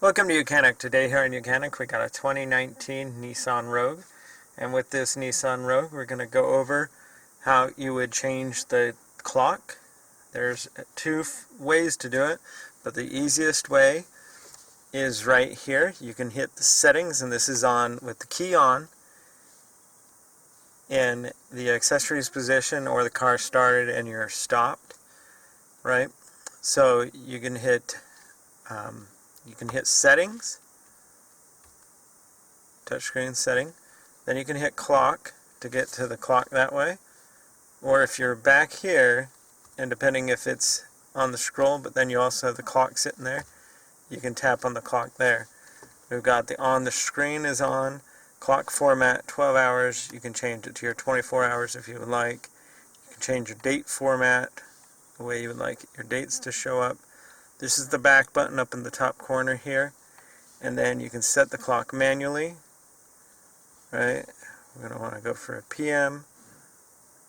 Welcome to YOUCANIC. Today here in YOUCANIC we got a 2019 Nissan Rogue, and with this Nissan Rogue we're going to go over how you would change the clock. There's two ways to do it, but the easiest way is right here. You can hit the settings, and this is on with the key on in the accessories position, or the car started and you're stopped, right? So you can hit settings, touchscreen setting, then you can hit clock to get to the clock that way. Or if you're back here, and depending if it's on the scroll, but then you also have the clock sitting there, you can tap on the clock there. We've got the on the screen is on, clock format 12 hours, you can change it to your 24 hours if you would like. You can change your date format, the way you would like your dates to show up. This is the back button up in the top corner here, and then you can set the clock manually, right? We're going to want to go for a PM,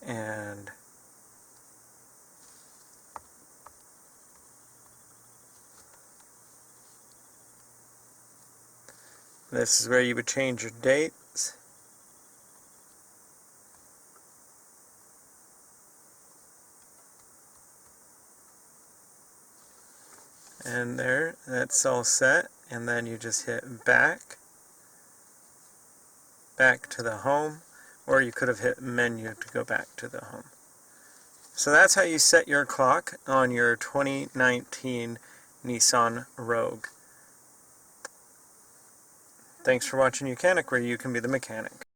and this is where you would change your dates. And there, that's all set, and then you just hit back to the home, or you could have hit menu to go back to the home. So that's how you set your clock on your 2019 Nissan Rogue. Thanks for watching YOUCANIC, where you can be the mechanic.